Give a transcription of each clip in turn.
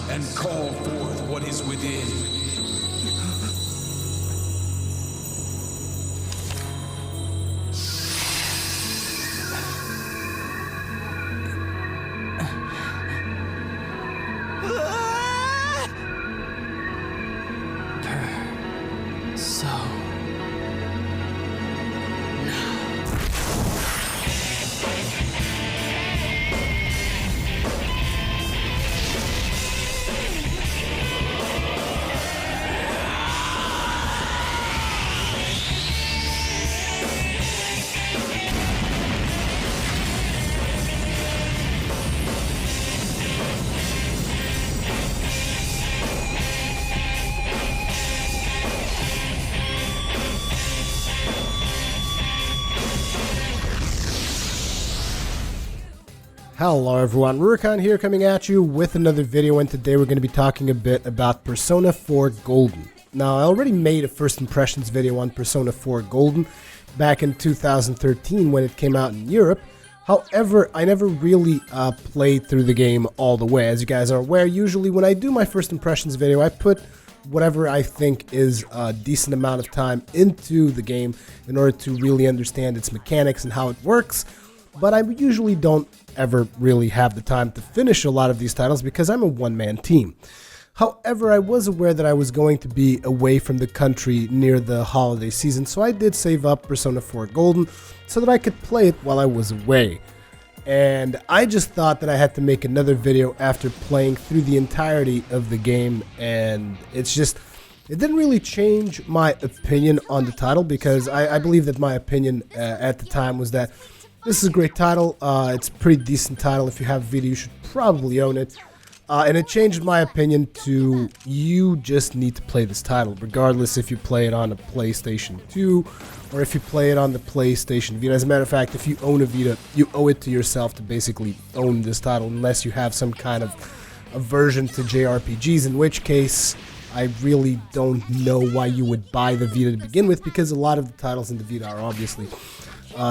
and call forth what is within. Hello everyone, Rurikhan here coming at you with another video, and today we're going to be talking a bit about Persona 4 Golden. Now, I already made a first impressions video on Persona 4 Golden back in 2013 when it came out in Europe. However, I never really played through the game all the way. As you guys are aware, usually when I do my first impressions video, I put whatever I think is a decent amount of time into the game in order to really understand its mechanics and how it works. But I usually don't ever really have the time to finish a lot of these titles because I'm a one-man team. However, I was aware that I was going to be away from the country near the holiday season, so I did save up Persona 4 Golden so that I could play it while I was away. And I just thought that I had to make another video after playing through the entirety of the game, and it didn't really change my opinion on the title, because I believe that my opinion at the time was that this is a great title. It's a pretty decent title. If you have a Vita, you should probably own it. And it changed my opinion to you just need to play this title, regardless if you play it on a PlayStation 2 or if you play it on the PlayStation Vita. As a matter of fact, if you own a Vita, you owe it to yourself to basically own this title, unless you have some kind of aversion to JRPGs, in which case I really don't know why you would buy the Vita to begin with, because a lot of the titles in the Vita are obviously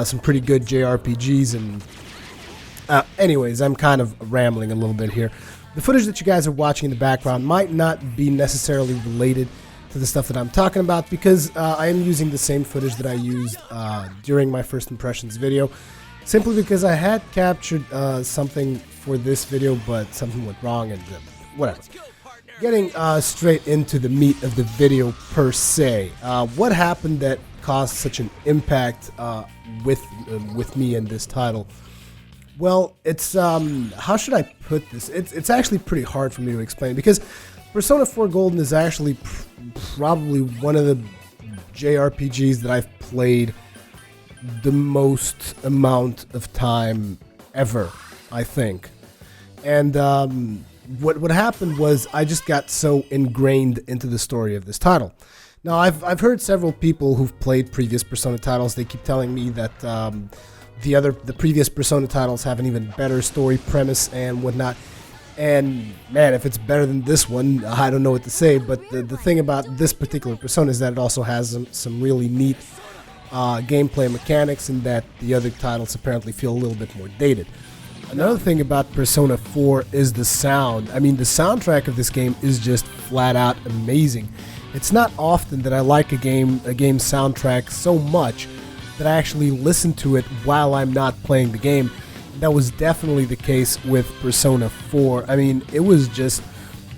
some pretty good JRPGs. And anyways, I'm kind of rambling a little bit here. The footage that you guys are watching in the background might not be necessarily related to the stuff that I'm talking about, because I am using the same footage that I used during my first impressions video, simply because I had captured something for this video, but something went wrong, and whatever. Getting straight into the meat of the video per se, what happened that caused such an impact with me in this title? Well, it's how should I put this? It's actually pretty hard for me to explain, because Persona 4 Golden is actually probably one of the JRPGs that I've played the most amount of time ever, I think. And what happened was I just got so ingrained into the story of this title. Now, I've heard several people who've played previous Persona titles. They keep telling me that the previous Persona titles have an even better story premise and whatnot. And man, if it's better than this one, I don't know what to say. But the thing about this particular Persona is that it also has some really neat gameplay mechanics, and that the other titles apparently feel a little bit more dated. Another thing about Persona 4 is the sound. I mean, the soundtrack of this game is just flat out amazing. It's not often that I like a game soundtrack so much that I actually listen to it while I'm not playing the game. That was definitely the case with Persona 4. I mean, it was just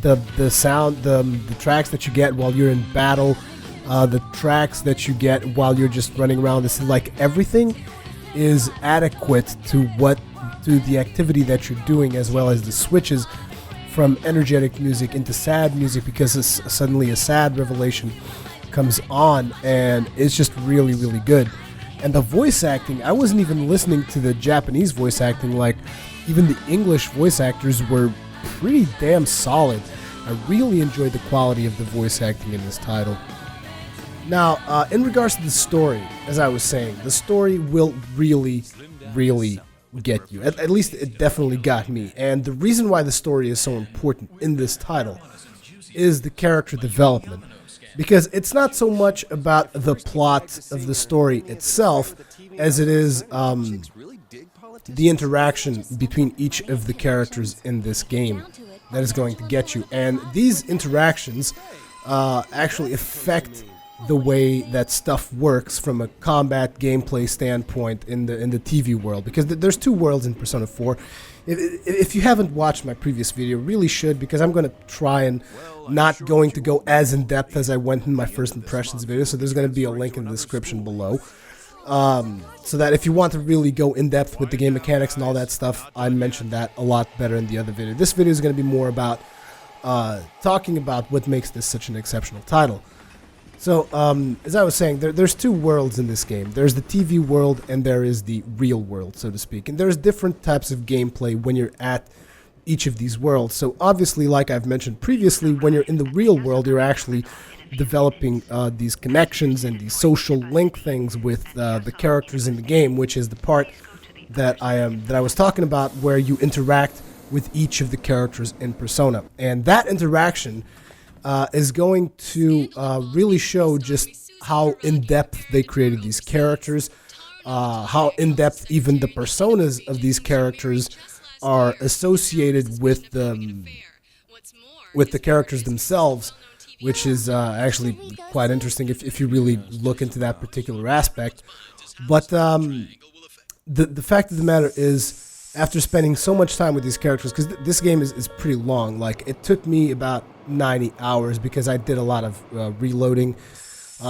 the sound, the tracks that you get while you're in battle, the tracks that you get while you're just running around. This is like everything is adequate to the activity that you're doing, as well as the switches from energetic music into sad music, because suddenly a sad revelation comes on, and it's just really, really good. And the voice acting, I wasn't even listening to the Japanese voice acting, like even the English voice actors were pretty damn solid. I really enjoyed the quality of the voice acting in this title. Now, in regards to the story, as I was saying, the story will really, really get you. At least it definitely got me. And the reason why the story is so important in this title is the character development. Because it's not so much about the plot of the story itself as it is the interaction between each of the characters in this game. that is going to get you. And these interactions actually affect the way that stuff works from a combat gameplay standpoint in the TV world, because there's two worlds in Persona 4. If you haven't watched my previous video, really should, because I'm going to try and not going to go as in depth as I went in my first impressions video, so there's going to be a link in the description below, so that if you want to really go in depth with the game mechanics and all that stuff, I mentioned that a lot better in the other video. This video is going to be more about talking about what makes this such an exceptional title. So, as I was saying, there's two worlds in this game. There's the TV world and there is the real world, so to speak. And there's different types of gameplay when you're at each of these worlds. So obviously, like I've mentioned previously, when you're in the real world, you're actually developing these connections and these social link things with the characters in the game, which is the part that I was talking about, where you interact with each of the characters in Persona. And that interaction is going to really show just how in-depth they created these characters, how in-depth even the personas of these characters are associated with the characters themselves, which is actually quite interesting if you really look into that particular aspect. But the fact of the matter is, after spending so much time with these characters, because this game is pretty long, like it took me about 90 hours because I did a lot of reloading.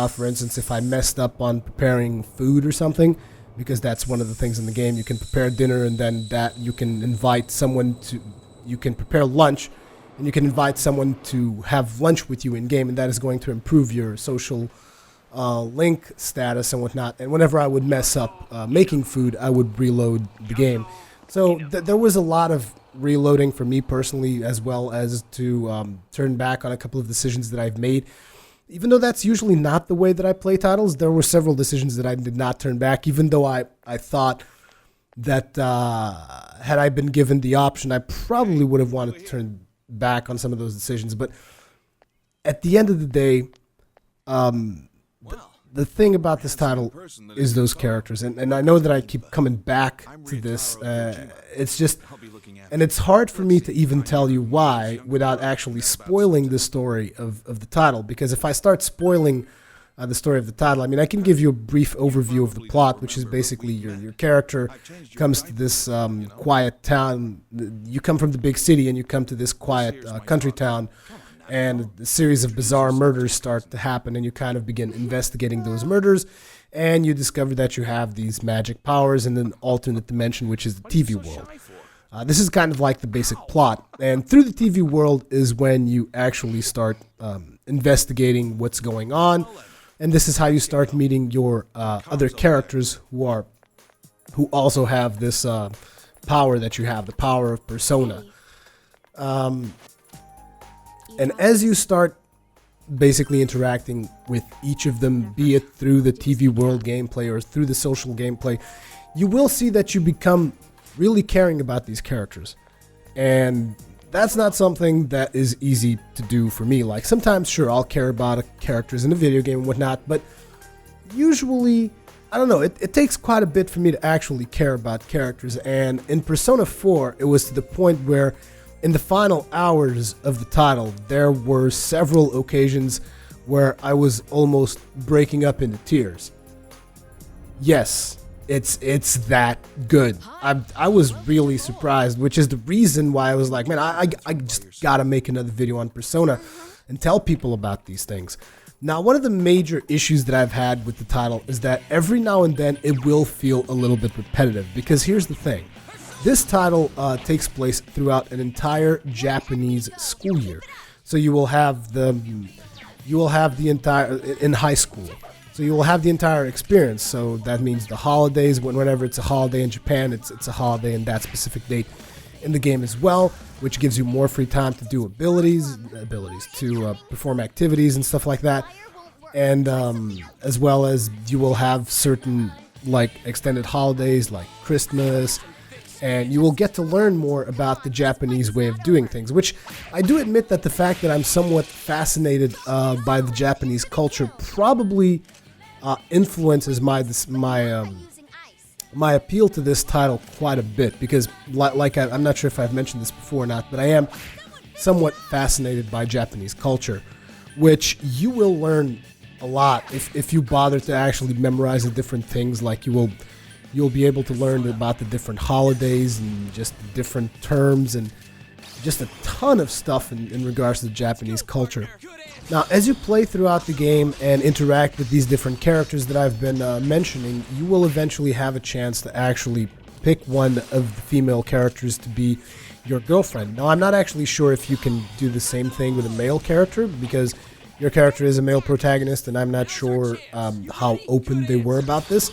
For instance, if I messed up on preparing food or something, because that's one of the things in the game, you can prepare dinner and then that you can invite someone to, you can prepare lunch and you can invite someone to have lunch with you in game, and that is going to improve your social link status and whatnot. And whenever I would mess up making food, I would reload the game. So there was a lot of reloading for me personally, as well as to turn back on a couple of decisions that I've made. Even though that's usually not the way that I play titles, there were several decisions that I did not turn back, even though I thought that had I been given the option, I probably would have wanted to turn back on some of those decisions. But at the end of the day, the thing about this title is those characters, and I know that I keep coming back to this. It's just, and it's hard for me to even tell you why without actually spoiling the story of the title, because if I start spoiling the story of the title, I mean, I can give you a brief overview of the plot, which is basically your character comes to this quiet town. You come from the big city and you come to this quiet country town, and a series of bizarre murders start to happen, and you kind of begin investigating those murders, and you discover that you have these magic powers in an alternate dimension, which is the TV world. This is kind of like the basic plot, and through the TV world is when you actually start investigating what's going on, and this is how you start meeting your other characters who also have this power that you have, the power of Persona. And as you start basically interacting with each of them, be it through the TV world gameplay or through the social gameplay, you will see that you become really caring about these characters. And that's not something that is easy to do for me. Like, sometimes, sure, I'll care about characters in a video game and whatnot, but usually, I don't know, it takes quite a bit for me to actually care about characters. And in Persona 4, it was to the point where in the final hours of the title, there were several occasions where I was almost breaking up into tears. Yes, it's that good. I was really surprised, which is the reason why I was like, man, I just gotta make another video on Persona and tell people about these things. Now, one of the major issues that I've had with the title is that every now and then it will feel a little bit repetitive, because here's the thing. This title takes place throughout an entire Japanese school year. So you will have the entire, in high school. So you will have the entire experience. So that means the holidays, whenever it's a holiday in Japan, it's a holiday in that specific date in the game as well, which gives you more free time to do abilities to perform activities and stuff like that. And as well as you will have certain like extended holidays like Christmas, and you will get to learn more about the Japanese way of doing things, which I do admit that the fact that I'm somewhat fascinated by the Japanese culture probably influences my appeal to this title quite a bit, because like I'm not sure if I've mentioned this before or not, but I am somewhat fascinated by Japanese culture, which you will learn a lot if you bother to actually memorize the different things. Like you'll be able to learn about the different holidays and just the different terms and just a ton of stuff in regards to the Japanese culture. Now, as you play throughout the game and interact with these different characters that I've been mentioning, you will eventually have a chance to actually pick one of the female characters to be your girlfriend. Now, I'm not actually sure if you can do the same thing with a male character, because your character is a male protagonist, and I'm not sure how open they were about this.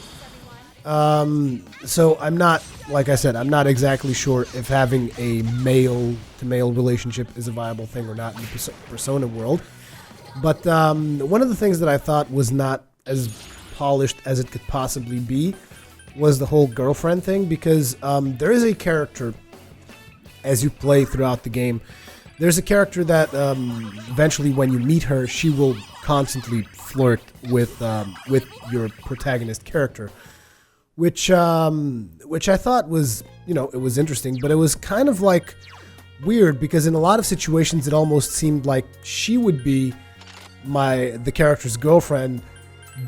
So I'm not, like I said, I'm not exactly sure if having a male-to-male relationship is a viable thing or not in the Persona world. But one of the things that I thought was not as polished as it could possibly be was the whole girlfriend thing, because there is a character, as you play throughout the game, there's a character that eventually when you meet her, she will constantly flirt with your protagonist character, which I thought was, it was interesting, but it was kind of like weird, because in a lot of situations it almost seemed like she would be the character's girlfriend,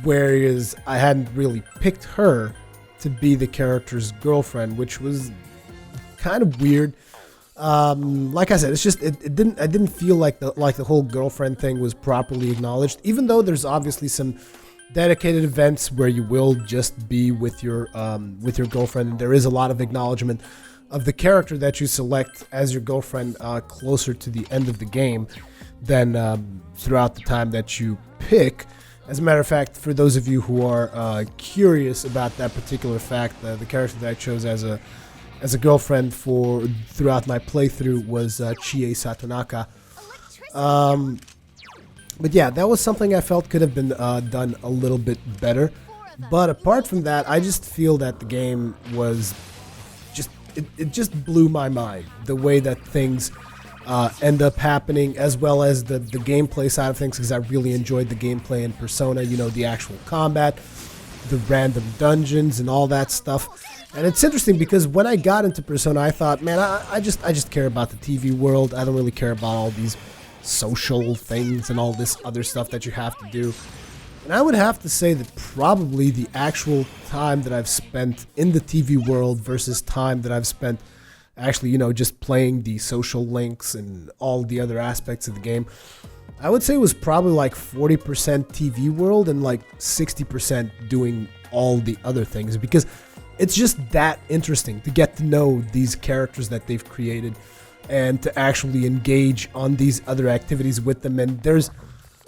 whereas I hadn't really picked her to be the character's girlfriend, which was kind of weird. Like I said, it's just I didn't feel like the whole girlfriend thing was properly acknowledged, even though there's obviously some dedicated events where you will just be with your girlfriend, and there is a lot of acknowledgement of the character that you select as your girlfriend closer to the end of the game than throughout the time that you pick. As a matter of fact, for those of you who are curious about that particular fact, the character that I chose as a girlfriend throughout my playthrough was Chie Satonaka. But yeah, that was something I felt could have been done a little bit better. But apart from that, I just feel that the game was it just blew my mind, the way that things end up happening, as well as the gameplay side of things, because I really enjoyed the gameplay in Persona, the actual combat, the random dungeons and all that stuff. And it's interesting because when I got into Persona, I thought, man, I just care about the TV world. I don't really care about all these social things and all this other stuff that you have to do. And I would have to say that probably the actual time that I've spent in the TV world versus time that I've spent actually, just playing the social links and all the other aspects of the game, I would say it was probably like 40% TV world and like 60% doing all the other things, because it's just that interesting to get to know these characters that they've created and to actually engage on these other activities with them. And there's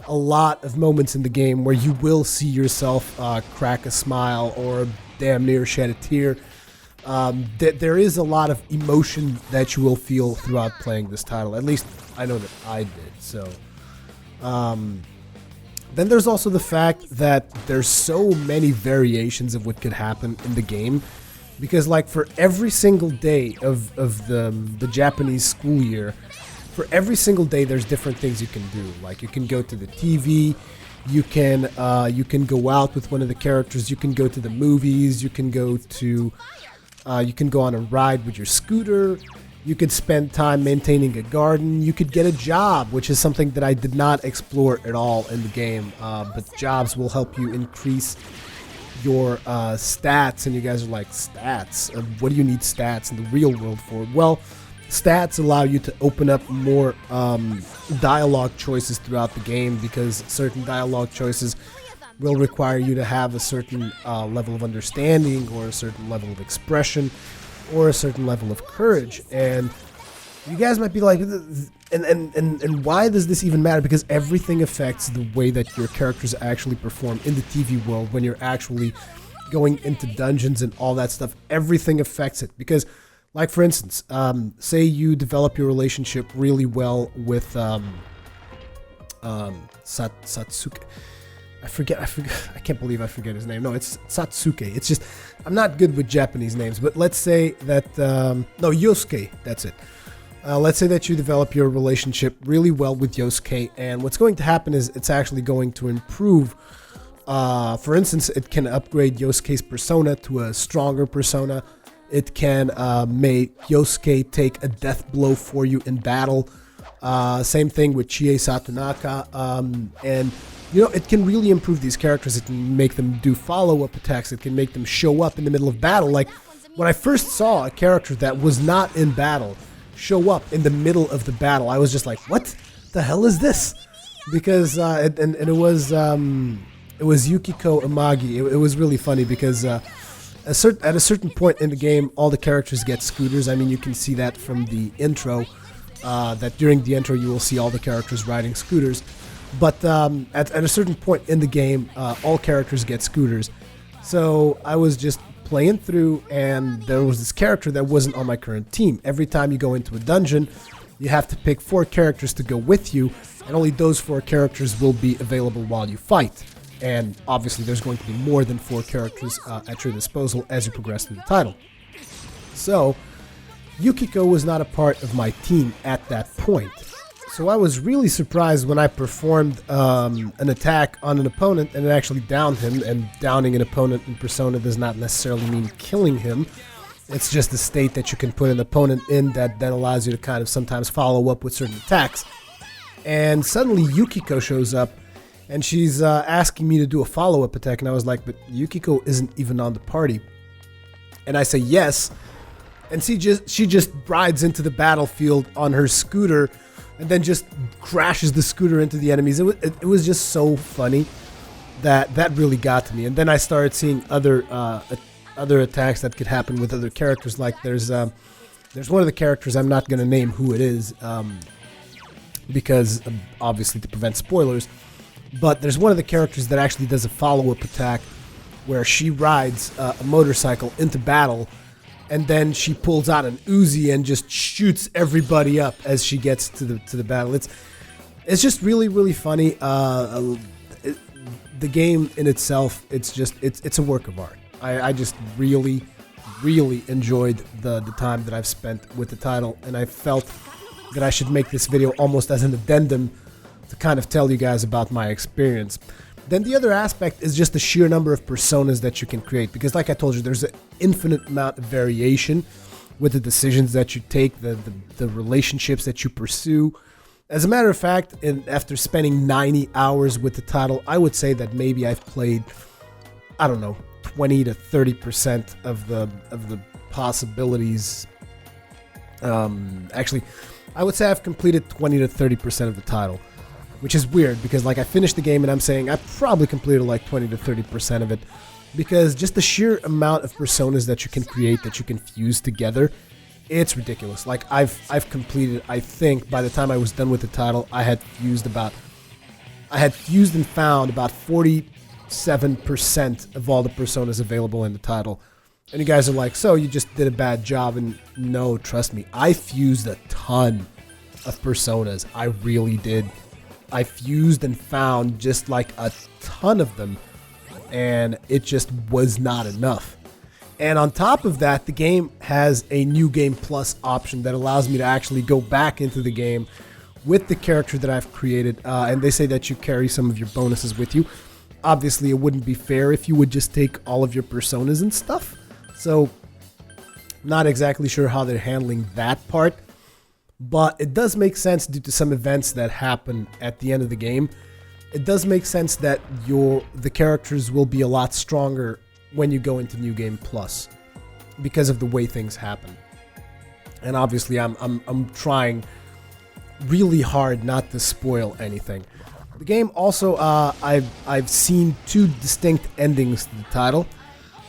a lot of moments in the game where you will see yourself crack a smile or damn near shed a tear. There is a lot of emotion that you will feel throughout playing this title. At least I know that I did. So then there's also the fact that there's so many variations of what could happen in the game, because like for every single day of the Japanese school year, for every single day there's different things you can do. Like you can go to the TV, you can go out with one of the characters, you can go to the movies, you can go on a ride with your scooter, you could spend time maintaining a garden, you could get a job, which is something that I did not explore at all in the game, but jobs will help you increase your stats. And you guys are like, stats? What do you need stats in the real world for? Well, stats allow you to open up more dialogue choices throughout the game, because certain dialogue choices will require you to have a certain level of understanding, or a certain level of expression, or a certain level of courage. And you guys might be like, and why does this even matter? Because everything affects the way that your characters actually perform in the TV world when you're actually going into dungeons and all that stuff. Everything affects it, because like for instance, say you develop your relationship really well with Satsuki. I can't believe I forget his name. No, it's Satsuki. It's just, I'm not good with Japanese names, but let's say that, Yosuke, that's it. Let's say that you develop your relationship really well with Yosuke, and what's going to happen is it's actually going to improve. For instance, it can upgrade Yosuke's persona to a stronger persona. It can make Yosuke take a death blow for you in battle. Same thing with Chie Satonaka. And, you know, it can really improve these characters. It can make them do follow-up attacks. It can make them show up in the middle of battle. Like, when I first saw a character that was not in battle show up in the middle of the battle, I was just like, what the hell is this? Because, it was Yukiko Amagi. It was really funny because at a certain point in the game, all the characters get scooters. I mean, you can see that from the intro, that during the intro you will see all the characters riding scooters. But at a certain point in the game, all characters get scooters. So I was just playing through, and there was this character that wasn't on my current team. Every time you go into a dungeon, you have to pick 4 characters to go with you, and only those 4 characters will be available while you fight. And obviously there's going to be more than 4 characters at your disposal as you progress through the title. So Yukiko was not a part of my team at that point. So I was really surprised when I performed an attack on an opponent and it actually downed him. And downing an opponent in Persona does not necessarily mean killing him. It's just a state that you can put an opponent in that then allows you to kind of sometimes follow up with certain attacks. And suddenly Yukiko shows up and she's asking me to do a follow-up attack. And I was like, but Yukiko isn't even on the party. And I say yes. And she just rides into the battlefield on her scooter and then just crashes the scooter into the enemies. It was just so funny that really got to me. And then I started seeing other attacks that could happen with other characters. Like there's one of the characters, I'm not going to name who it is because obviously to prevent spoilers, but there's one of the characters that actually does a follow-up attack where she rides a motorcycle into battle, and then she pulls out an Uzi and just shoots everybody up as she gets to the battle. It's just really, really funny. The game in itself, it's a work of art. I just really, really enjoyed the time that I've spent with the title, and I felt that I should make this video almost as an addendum to kind of tell you guys about my experience. Then the other aspect is just the sheer number of personas that you can create, because like I told you, there's an infinite amount of variation with the decisions that you take, the relationships that you pursue. As a matter of fact, after spending 90 hours with the title, I would say that maybe I've played, I don't know, 20 to 30% of the possibilities. Actually, I would say I've completed 20 to 30% of the title, which is weird because like I finished the game and I'm saying I probably completed like 20 to 30% of it, because just the sheer amount of personas that you can create, that you can fuse together, it's ridiculous. Like I've completed, I think by the time I was done with the title, I had fused and found about 47% of all the personas available in the title. And you guys are like, so you just did a bad job. And no, trust me, I fused a ton of personas. I really did. I fused and found just like a ton of them, and it just was not enough. And on top of that, the game has a New Game Plus option that allows me to actually go back into the game with the character that I've created, and they say that you carry some of your bonuses with you. Obviously, it wouldn't be fair if you would just take all of your personas and stuff, so not exactly sure how they're handling that part. But it does make sense due to some events that happen at the end of the game. It does make sense that the characters will be a lot stronger when you go into New Game Plus because of the way things happen. And obviously, I'm trying really hard not to spoil anything. The game also, I've seen 2 distinct endings to the title.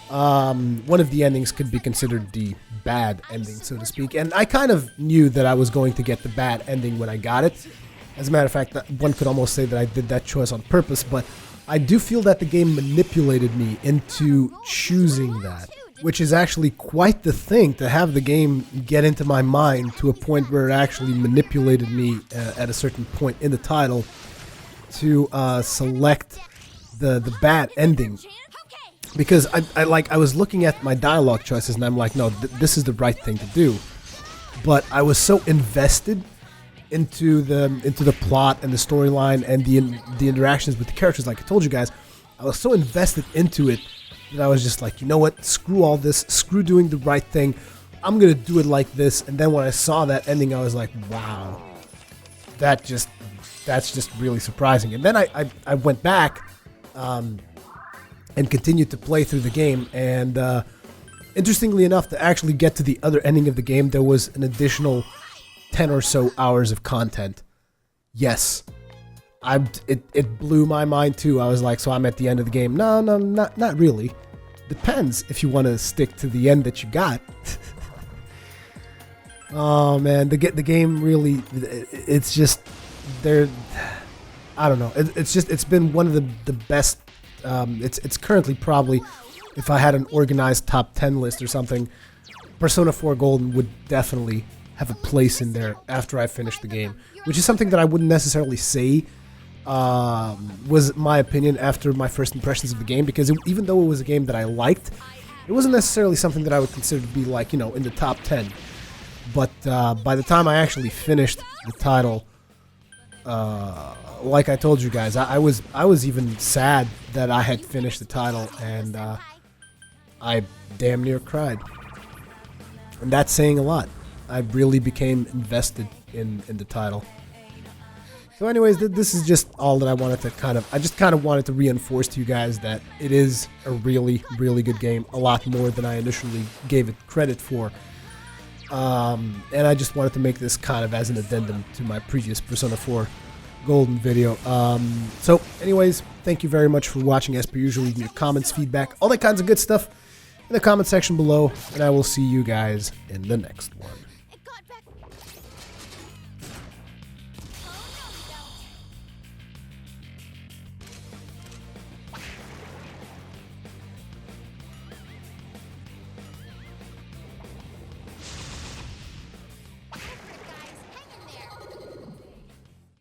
One of the endings could be considered the bad ending, so to speak, and I kind of knew that I was going to get the bad ending when I got it. As a matter of fact, one could almost say that I did that choice on purpose, but I do feel that the game manipulated me into choosing that, which is actually quite the thing, to have the game get into my mind to a point where it actually manipulated me at a certain point in the title to select the bad ending. Because I was looking at my dialogue choices and I'm like, no, this is the right thing to do. But I was so invested into the plot and the storyline and the interactions with the characters, like I told you guys, I was so invested into it that I was just like, you know what, screw all this, screw doing the right thing, I'm gonna do it like this. And then when I saw that ending, I was like, wow, that's just really surprising. And then I went back and continued to play through the game, and interestingly enough, to actually get to the other ending of the game, there was an additional 10 or so hours of content. Yes. It blew my mind too. I was like, so I'm at the end of the game. No, not really. Depends if you want to stick to the end that you got. Oh man, the game really, it's just, I don't know. It's been one of the best. It's currently probably, if I had an organized top 10 list or something, Persona 4 Golden would definitely have a place in there after I finish the game, which is something that I wouldn't necessarily say was my opinion after my first impressions of the game, because even though it was a game that I liked, it wasn't necessarily something that I would consider to be like, in the top 10. But by the time I actually finished the title, like I told you guys, I was even sad that I had finished the title, and I damn near cried. And that's saying a lot. I really became invested in the title. So anyways, this is just all that I wanted to I just wanted to reinforce to you guys that it is a really, really good game. A lot more than I initially gave it credit for. And I just wanted to make this kind of as an addendum to my previous Persona 4 Golden video. So anyways, thank you very much for watching. As per usual, leave me your comments, feedback, all that kinds of good stuff in the comment section below. And I will see you guys in the next one.